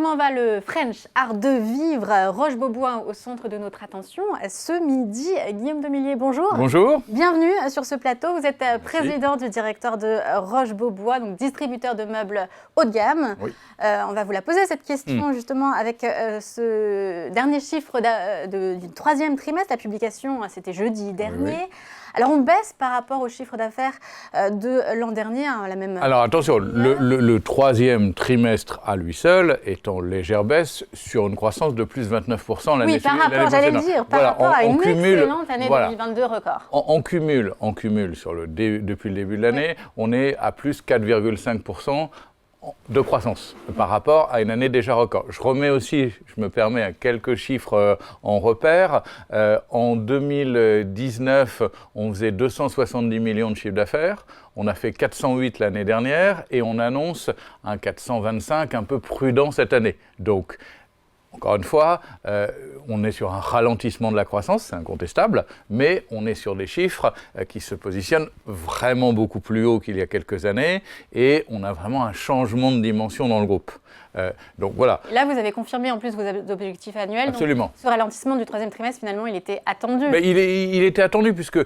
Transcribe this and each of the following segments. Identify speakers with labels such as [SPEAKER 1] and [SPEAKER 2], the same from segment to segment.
[SPEAKER 1] Comment va le French Art de Vivre Roche-Beaubois au centre de notre attention ce midi? Guillaume Demillier, bonjour.
[SPEAKER 2] Bonjour.
[SPEAKER 1] Bienvenue sur ce plateau. Vous êtes président du directeur de Roche-Beaubois, donc distributeur de meubles haut de gamme.
[SPEAKER 2] Oui.
[SPEAKER 1] On va vous la poser cette question justement avec ce dernier chiffre du troisième trimestre. La publication, c'était jeudi dernier.
[SPEAKER 2] Oui.
[SPEAKER 1] Alors, on baisse par rapport au chiffre d'affaires de l'an dernier, la même...
[SPEAKER 2] Alors attention, le troisième trimestre à lui seul est en légère baisse sur une croissance de plus 29% l'année
[SPEAKER 1] Oui, par rapport, j'allais le dire, par rapport à une excellente année 2022 record.
[SPEAKER 2] On cumule depuis le début de l'année, on est à plus 4,5% de croissance par rapport à une année déjà record. Je remets aussi, je me permets, quelques chiffres en repère. En 2019, on faisait 270 millions de chiffre d'affaires. On a fait 408 l'année dernière et on annonce un 425 un peu prudent cette année. Donc, encore une fois, on est sur un ralentissement de la croissance, c'est incontestable, mais on est sur des chiffres qui se positionnent vraiment beaucoup plus haut qu'il y a quelques années et on a vraiment un changement de dimension dans le groupe. Donc voilà.
[SPEAKER 1] Et là, vous avez confirmé en plus vos objectifs annuels.
[SPEAKER 2] Absolument.
[SPEAKER 1] Donc, ce ralentissement du troisième trimestre, finalement, il était attendu.
[SPEAKER 2] Mais il était attendu puisque,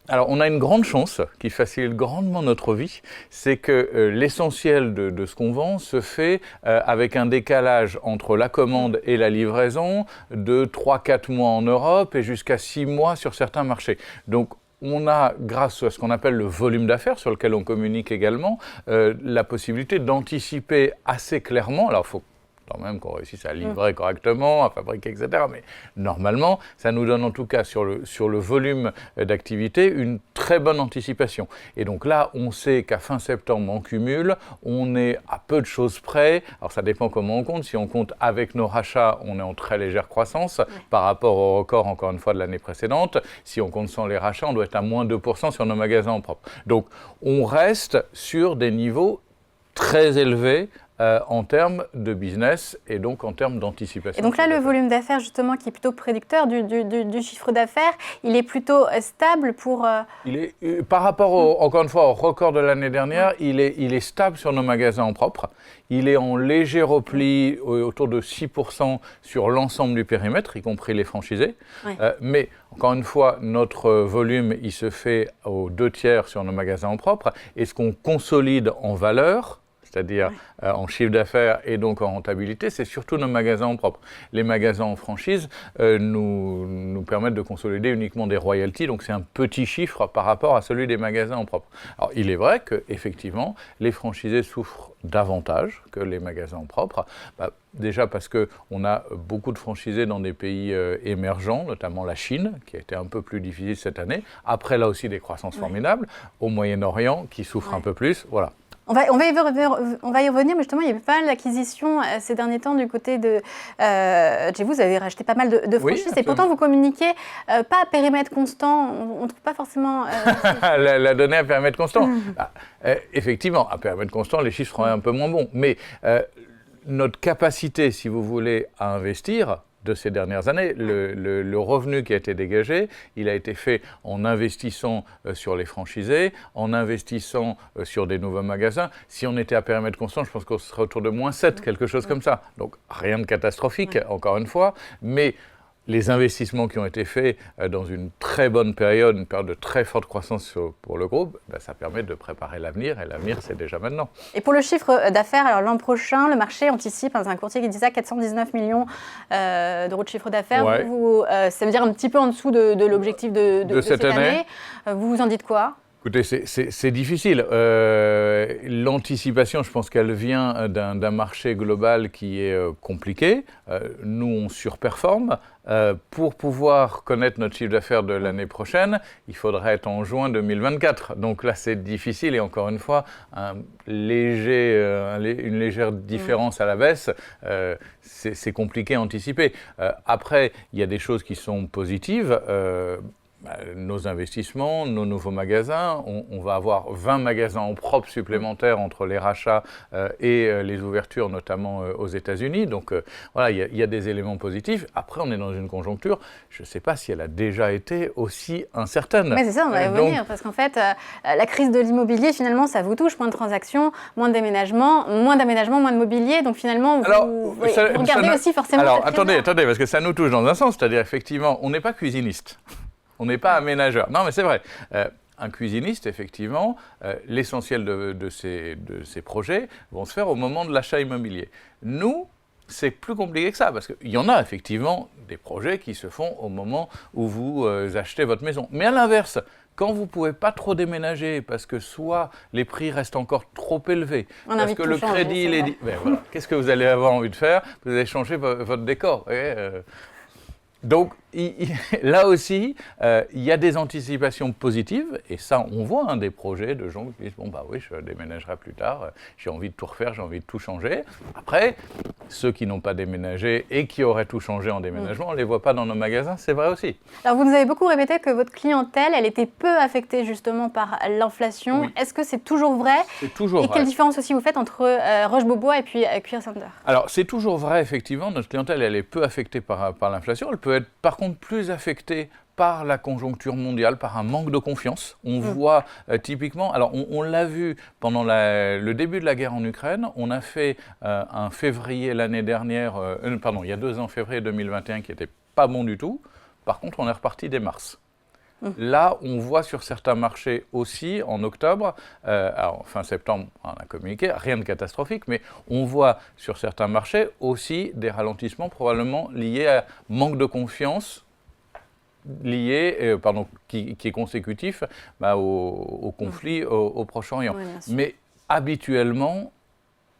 [SPEAKER 2] alors on a une grande chance qui facilite grandement notre vie, c'est que l'essentiel de ce qu'on vend se fait avec un décalage entre la commande et la livraison de 3-4 mois en Europe et jusqu'à 6 mois sur certains marchés. Donc, on a, grâce à ce qu'on appelle le volume d'affaires, sur lequel on communique également, la possibilité d'anticiper assez clairement. Alors, il faut quand même qu'on réussisse à livrer correctement, à fabriquer, etc. Mais normalement, ça nous donne en tout cas sur le volume d'activité une très bonne anticipation. Et donc là, on sait qu'à fin septembre, en cumul, on est à peu de choses près. Alors ça dépend comment on compte. Si on compte avec nos rachats, on est en très légère croissance par rapport au record, encore une fois, de l'année précédente. Si on compte sans les rachats, on doit être à moins 2% sur nos magasins en propre. Donc on reste sur des niveaux très élevés en termes de business et donc en termes d'anticipation.
[SPEAKER 1] Et donc là, le volume d'affaires, justement, qui est plutôt prédicteur du chiffre d'affaires, il est plutôt stable pour...
[SPEAKER 2] Il est, par rapport, encore une fois, au record de l'année dernière, il est stable sur nos magasins en propre. Il est en léger repli autour de 6% sur l'ensemble du périmètre, y compris les franchisés. Oui. Mais, encore une fois, notre volume, il se fait aux 2/3 sur nos magasins en propre. Et ce qu'on consolide en valeur, c'est-à-dire en chiffre d'affaires et donc en rentabilité, c'est surtout nos magasins en propre. Les magasins en franchise nous permettent de consolider uniquement des royalties, donc c'est un petit chiffre par rapport à celui des magasins en propre. Alors il est vrai qu'effectivement, les franchisés souffrent davantage que les magasins en propre, déjà parce qu'on a beaucoup de franchisés dans des pays émergents, notamment la Chine, qui a été un peu plus difficile cette année. Après, là aussi, des croissances formidables. Au Moyen-Orient, qui souffre un peu plus, voilà.
[SPEAKER 1] On va y revenir, mais justement, il y a eu pas mal d'acquisitions ces derniers temps du côté de... chez vous avez racheté pas mal de franchises, et pourtant vous communiquez pas à périmètre constant, on ne trouve pas forcément...
[SPEAKER 2] la donnée à périmètre constant. Effectivement, à périmètre constant, les chiffres seront un peu moins bons, mais notre capacité, si vous voulez, à investir de ces dernières années, le revenu qui a été dégagé, il a été fait en investissant sur les franchisés, en investissant sur des nouveaux magasins. Si on était à périmètre constant, je pense qu'on serait autour de -7, quelque chose comme ça. Donc rien de catastrophique, encore une fois, mais les investissements qui ont été faits dans une très bonne période, une période de très forte croissance pour le groupe, ça permet de préparer l'avenir, et l'avenir, c'est déjà maintenant.
[SPEAKER 1] Et pour le chiffre d'affaires, alors l'an prochain, le marché anticipe, un courtier qui dit ça, 419 millions d'euros de chiffre d'affaires. Ça veut dire un petit peu en dessous de l'objectif de cette année. Vous en dites quoi ?
[SPEAKER 2] Écoutez, c'est difficile. L'anticipation, je pense qu'elle vient d'un marché global qui est compliqué. Nous, on surperforme. Pour pouvoir connaître notre chiffre d'affaires de l'année prochaine, il faudrait être en juin 2024. Donc là, c'est difficile et encore une fois, une légère différence à la baisse, c'est compliqué à anticiper. Après, il y a des choses qui sont positives. nos investissements, nos nouveaux magasins. On va avoir 20 magasins en propre supplémentaires entre les rachats et les ouvertures, notamment aux États-Unis. Donc voilà, il y a des éléments positifs. Après, on est dans une conjoncture, je ne sais pas si elle a déjà été aussi incertaine.
[SPEAKER 1] Mais c'est ça, on va y revenir, parce qu'en fait, la crise de l'immobilier, finalement, ça vous touche, moins de transactions, moins d'aménagements, moins de mobilier. Donc finalement, vous regardez aussi forcément.
[SPEAKER 2] Alors attendez, parce que ça nous touche dans un sens, c'est-à-dire effectivement, on n'est pas cuisiniste. On n'est pas aménageur. Non, mais c'est vrai. Un cuisiniste, effectivement, l'essentiel de ces projets vont se faire au moment de l'achat immobilier. Nous, c'est plus compliqué que ça, parce qu'il y en a effectivement des projets qui se font au moment où vous achetez votre maison. Mais à l'inverse, quand vous ne pouvez pas trop déménager, parce que soit les prix restent encore trop élevés, parce que le crédit, voilà. Qu'est-ce que vous allez avoir envie de faire? Vous allez changer votre décor. Donc, là aussi, il y a des anticipations positives, et ça, on voit des projets de gens qui disent « Bon, bah oui, je déménagerai plus tard, j'ai envie de tout refaire, j'ai envie de tout changer. » Après, ceux qui n'ont pas déménagé et qui auraient tout changé en déménagement, on ne les voit pas dans nos magasins, c'est vrai aussi.
[SPEAKER 1] Alors, vous nous avez beaucoup répété que votre clientèle, elle était peu affectée justement par l'inflation. Oui. Est-ce que c'est toujours vrai?
[SPEAKER 2] C'est toujours vrai.
[SPEAKER 1] Et quelle différence aussi vous faites entre Roche-Beaubois et puis Cuir Center?
[SPEAKER 2] Alors, c'est toujours vrai, effectivement, notre clientèle, elle est peu affectée par l'inflation. Elle peut être, par contre, plus affectée par la conjoncture mondiale, par un manque de confiance. On voit typiquement, alors on l'a vu pendant le début de la guerre en Ukraine, on a fait un février l'année dernière, il y a 2 ans, février 2021, qui n'était pas bon du tout. Par contre, on est reparti dès mars. Là, on voit sur certains marchés aussi, en octobre, alors fin septembre, on a communiqué, rien de catastrophique, mais on voit sur certains marchés aussi des ralentissements probablement liés à manque de confiance, qui est consécutif au conflit au Proche-Orient. Oui, mais habituellement,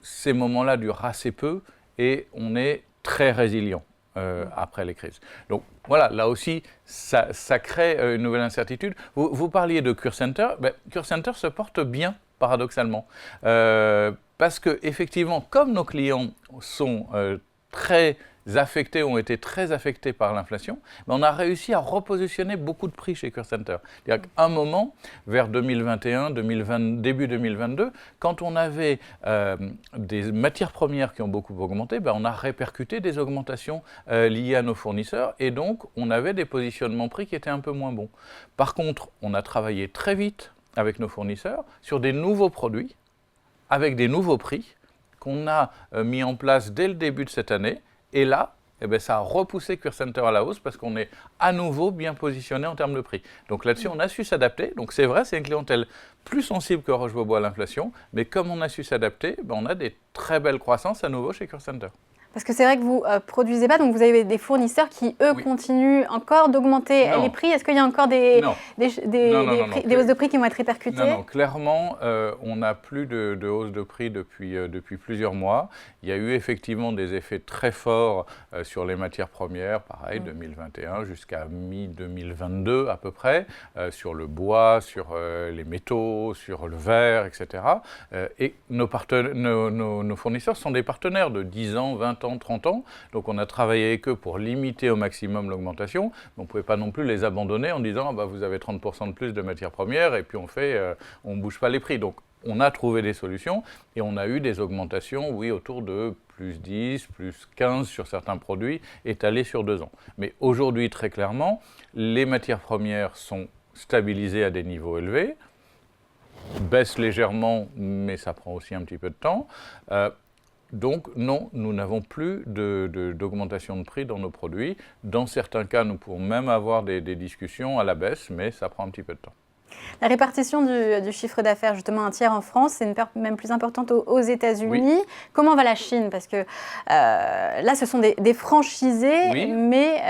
[SPEAKER 2] ces moments-là durent assez peu et on est très résilient. Après les crises. Donc voilà, là aussi, ça crée une nouvelle incertitude. Vous parliez de Cuir Center. Cuir Center se porte bien, paradoxalement, parce que effectivement, comme nos clients sont ont été très affectés par l'inflation, on a réussi à repositionner beaucoup de prix chez Cuir Center. C'est-à-dire qu'à un moment, vers 2021, début 2022, quand on avait des matières premières qui ont beaucoup augmenté, on a répercuté des augmentations liées à nos fournisseurs et donc on avait des positionnements prix qui étaient un peu moins bons. Par contre, on a travaillé très vite avec nos fournisseurs sur des nouveaux produits, avec des nouveaux prix qu'on a mis en place dès le début de cette année. Et là, ça a repoussé Cuir Center à la hausse parce qu'on est à nouveau bien positionné en termes de prix. Donc là-dessus, on a su s'adapter. Donc c'est vrai, c'est une clientèle plus sensible que Roche-Beaubois à l'inflation, mais comme on a su s'adapter, on a des très belles croissances à nouveau chez Cuir Center.
[SPEAKER 1] Parce que c'est vrai que vous ne produisez pas, donc vous avez des fournisseurs qui, eux, continuent encore d'augmenter les prix. Est-ce qu'il y a encore des hausses de prix qui vont être répercutées?
[SPEAKER 2] Non, clairement, on n'a plus de hausse de prix depuis plusieurs mois. Il y a eu effectivement des effets très forts sur les matières premières, pareil, 2021 jusqu'à mi-2022 à peu près, sur le bois, sur les métaux, sur le verre, etc. Et nos fournisseurs sont des partenaires de 10 ans, 20 ans, 30 ans, donc on a travaillé avec eux pour limiter au maximum l'augmentation, mais on ne pouvait pas non plus les abandonner en disant vous avez 30% de plus de matières premières et puis on ne bouge pas les prix. Donc on a trouvé des solutions et on a eu des augmentations, oui, autour de plus 10, plus 15 sur certains produits étalés sur 2 ans. Mais aujourd'hui, très clairement, les matières premières sont stabilisées à des niveaux élevés, baissent légèrement, mais ça prend aussi un petit peu de temps. Donc non, nous n'avons plus d'augmentation de prix dans nos produits. Dans certains cas, nous pouvons même avoir des discussions à la baisse, mais ça prend un petit peu de temps.
[SPEAKER 1] La répartition du chiffre d'affaires, justement un tiers en France, c'est une part même plus importante aux États-Unis. Oui. Comment va la Chine? Parce que là, ce sont des franchisés, mais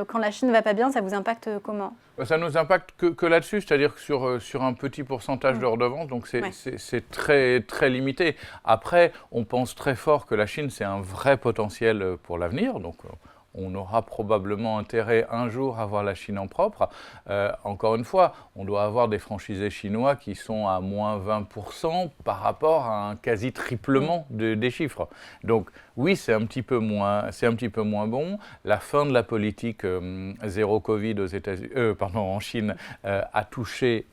[SPEAKER 1] quand la Chine ne va pas bien, ça vous impacte comment?
[SPEAKER 2] Ça nous impacte que là-dessus, c'est-à-dire que sur un petit pourcentage de redevances, donc c'est très, très limité. Après, on pense très fort que la Chine, c'est un vrai potentiel pour l'avenir, donc on aura probablement intérêt un jour à avoir la Chine en propre. Encore une fois, on doit avoir des franchisés chinois qui sont à moins 20% par rapport à un quasi-triplement des chiffres. Donc oui, c'est un petit peu moins bon. La fin de la politique zéro Covid en Chine a touché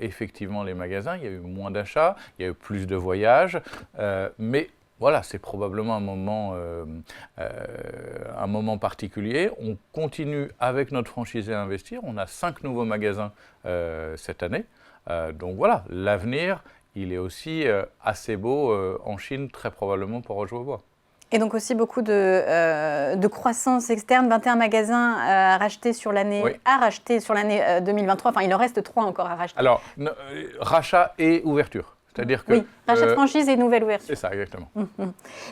[SPEAKER 2] effectivement les magasins. Il y a eu moins d'achats, il y a eu plus de voyages, mais voilà, c'est probablement un moment particulier. On continue avec notre franchisé à investir. On a 5 nouveaux magasins cette année. Donc voilà, l'avenir, il est aussi assez beau en Chine, très probablement pour Roche-Beaubois.
[SPEAKER 1] Et donc aussi beaucoup de croissance externe, 21 magasins rachetés sur l'année 2023. Enfin, il en reste 3 encore à racheter.
[SPEAKER 2] Alors, rachat et ouverture. C'est-à-dire que...
[SPEAKER 1] Oui, rachat de franchise et nouvelle ouverture.
[SPEAKER 2] C'est ça, exactement.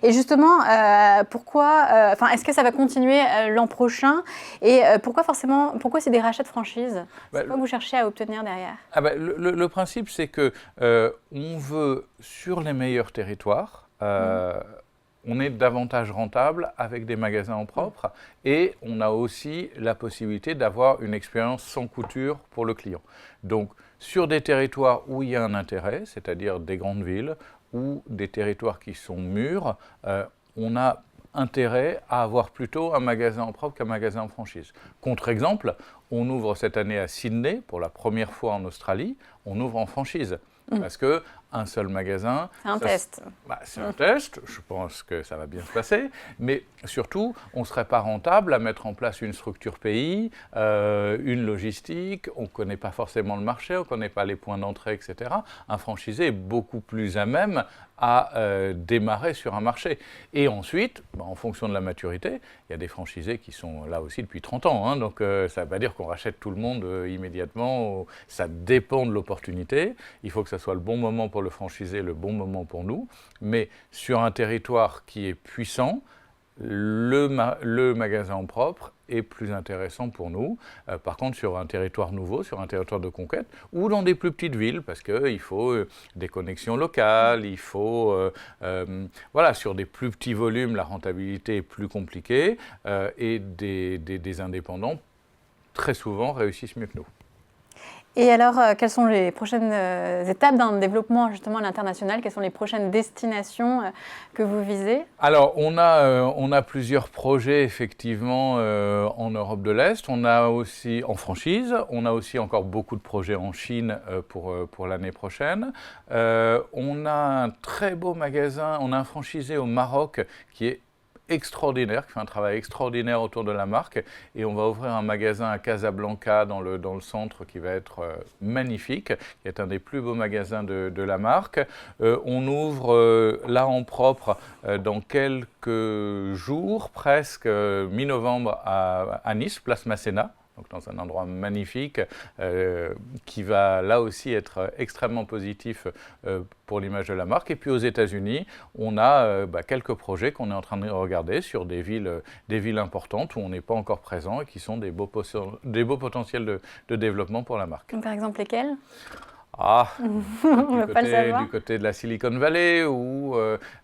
[SPEAKER 1] Et justement, pourquoi est-ce que ça va continuer l'an prochain? Et pourquoi c'est des rachats de franchise? C'est quoi vous cherchez à obtenir derrière?
[SPEAKER 2] Le principe, c'est que on veut, sur les meilleurs territoires, on est davantage rentable avec des magasins en propre et on a aussi la possibilité d'avoir une expérience sans couture pour le client. Donc, sur des territoires où il y a un intérêt, c'est-à-dire des grandes villes ou des territoires qui sont mûrs, on a intérêt à avoir plutôt un magasin en propre qu'un magasin en franchise. Contre-exemple, on ouvre cette année à Sydney, pour la première fois en Australie, on ouvre en franchise. Parce qu'un seul magasin...
[SPEAKER 1] C'est un test.
[SPEAKER 2] C'est un test, je pense que ça va bien se passer, mais surtout, on ne serait pas rentable à mettre en place une structure pays, une logistique, on ne connaît pas forcément le marché, on ne connaît pas les points d'entrée, etc. Un franchisé est beaucoup plus à même à démarrer sur un marché. Et ensuite, en fonction de la maturité, il y a des franchisés qui sont là aussi depuis 30 ans, donc ça ne veut pas dire qu'on rachète tout le monde immédiatement, ça dépend de l'opportunité, il faut que ça soit le bon moment pour le franchisé, le bon moment pour nous, mais sur un territoire qui est puissant, le magasin en propre est plus intéressant pour nous. Par contre, sur un territoire nouveau, sur un territoire de conquête, ou dans des plus petites villes, parce qu'il faut des connexions locales, il faut... sur des plus petits volumes, la rentabilité est plus compliquée, et des indépendants, très souvent, réussissent mieux que nous.
[SPEAKER 1] Et alors, quelles sont les prochaines étapes d'un développement justement à l'international? Quelles sont les prochaines destinations que vous visez? Alors,
[SPEAKER 2] on a plusieurs projets effectivement en Europe de l'Est. On a aussi en franchise. On a aussi encore beaucoup de projets en Chine pour l'année prochaine. On a un très beau magasin. On a un franchisé au Maroc qui est extraordinaire, qui fait un travail extraordinaire autour de la marque, et on va ouvrir un magasin à Casablanca dans le centre qui va être magnifique, qui est un des plus beaux magasins de la marque. On ouvre là en propre dans quelques jours, presque mi-novembre à Nice, place Masséna. Donc dans un endroit magnifique qui va là aussi être extrêmement positif pour l'image de la marque. Et puis aux États-Unis, on a quelques projets qu'on est en train de regarder sur des villes importantes où on n'est pas encore présent et qui sont des beaux potentiels de développement pour la marque.
[SPEAKER 1] Par exemple, lesquels ?
[SPEAKER 2] Du côté de la Silicon Valley ou,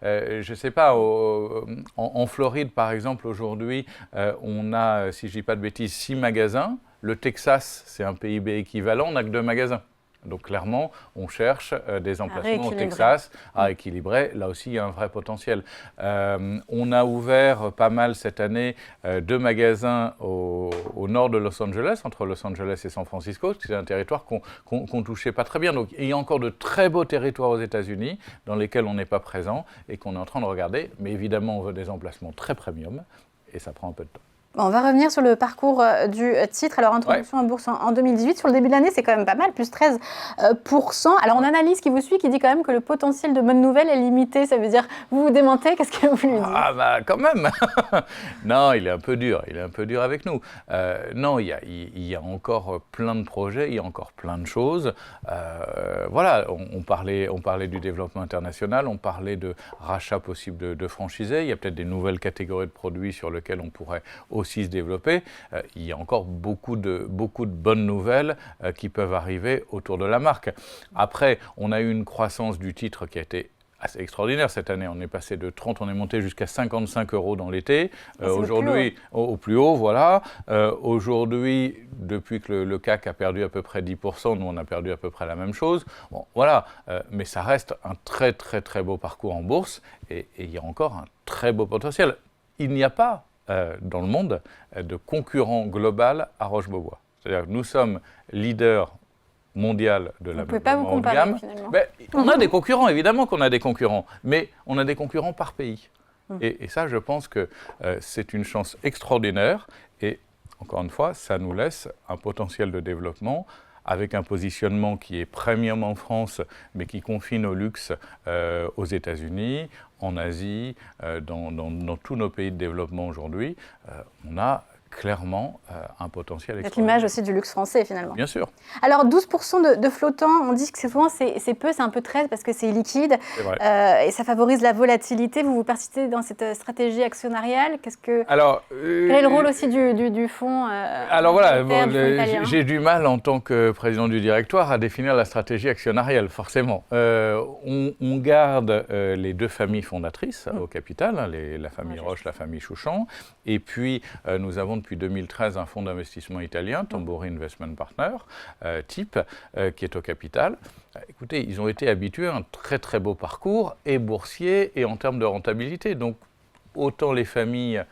[SPEAKER 2] je ne sais pas, en Floride par exemple, aujourd'hui, on a, si je ne dis pas de bêtises, 6 magasins. Le Texas, c'est un PIB équivalent, on n'a que 2 magasins. Donc clairement, on cherche des emplacements au Texas à équilibrer. Là aussi, il y a un vrai potentiel. On a ouvert pas mal cette année 2 magasins au nord de Los Angeles, entre Los Angeles et San Francisco. C'est un territoire qu'on ne touchait pas très bien. Donc il y a encore de très beaux territoires aux États-Unis dans lesquels on n'est pas présent et qu'on est en train de regarder. Mais évidemment, on veut des emplacements très premium et ça prend un peu de temps.
[SPEAKER 1] On va revenir sur le parcours du titre. Alors, introduction en bourse en 2018. Sur le début de l'année, c'est quand même pas mal, plus 13%. Alors, on analyse qui vous suit, qui dit quand même que le potentiel de bonnes nouvelles est limité. Ça veut dire, vous démentez, qu'est-ce que vous lui dites ?
[SPEAKER 2] Quand même. Non, il est un peu dur. Il est un peu dur avec nous. Non, il y a encore plein de projets, il y a encore plein de choses. On parlait du développement international, on parlait de rachat possible de franchisés. Il y a peut-être des nouvelles catégories de produits sur lesquelles on pourrait aussi se développer. Il y a encore beaucoup de bonnes nouvelles qui peuvent arriver autour de la marque. Après, on a eu une croissance du titre qui a été assez extraordinaire cette année. On est passé de 30, on est monté jusqu'à 55 € dans l'été. Aujourd'hui, au plus haut, voilà. Aujourd'hui, depuis que le CAC a perdu à peu près 10%, nous on a perdu à peu près la même chose. Bon, voilà. Mais ça reste un très très très beau parcours en bourse et il y a encore un très beau potentiel. Il n'y a pas dans le monde de concurrent global à Roche-Beaubois. C'est-à-dire que nous sommes leaders mondial de la
[SPEAKER 1] haut de gamme.
[SPEAKER 2] On a des concurrents, évidemment qu'on a des concurrents, mais on a des concurrents par pays. Et ça, je pense que c'est une chance extraordinaire. Et encore une fois, ça nous laisse un potentiel de développement avec un positionnement qui est premium en France, mais qui confine au luxe aux États-Unis, en Asie, dans tous nos pays de développement aujourd'hui. On a clairement un potentiel extraordinaire.
[SPEAKER 1] C'est l'image aussi du luxe français, finalement.
[SPEAKER 2] Bien sûr.
[SPEAKER 1] Alors, 12% de flottants, on dit que souvent c'est peu, c'est un peu traite parce que c'est liquide et ça favorise la volatilité. Vous participez dans cette stratégie actionnariale. Quel est le rôle aussi du fonds
[SPEAKER 2] Alors voilà, j'ai du mal en tant que président du directoire à définir la stratégie actionnariale, forcément. On garde les deux familles fondatrices au capital, la famille Roche, la famille Chouchan, et puis nous avons depuis 2013 un fonds d'investissement italien, Tamburi Investment Partner, type, qui est au capital. Écoutez, ils ont été habitués à un très très beau parcours, et boursier, et en termes de rentabilité. Donc, autant les familles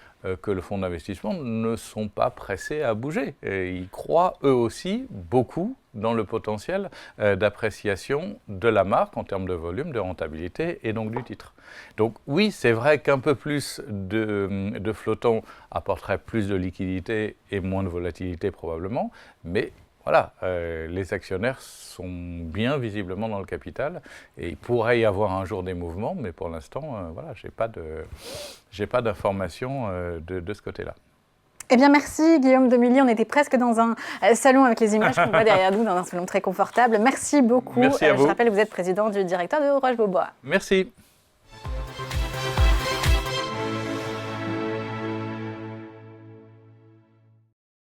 [SPEAKER 2] que le fonds d'investissement ne sont pas pressés à bouger. Et ils croient eux aussi beaucoup dans le potentiel d'appréciation de la marque en termes de volume, de rentabilité et donc du titre. Donc oui, c'est vrai qu'un peu plus de flottants apporterait plus de liquidité et moins de volatilité probablement, mais voilà, les actionnaires sont bien visiblement dans le capital et il pourrait y avoir un jour des mouvements, mais pour l'instant, voilà, j'ai pas d'informations de ce côté-là.
[SPEAKER 1] Eh bien, merci Guillaume Demilly. On était presque dans un salon avec les images qu'on voit derrière nous, dans un salon très confortable. Merci beaucoup.
[SPEAKER 2] Merci à vous.
[SPEAKER 1] Je rappelle que vous êtes président du directeur de Roche-Beaubois.
[SPEAKER 2] Merci.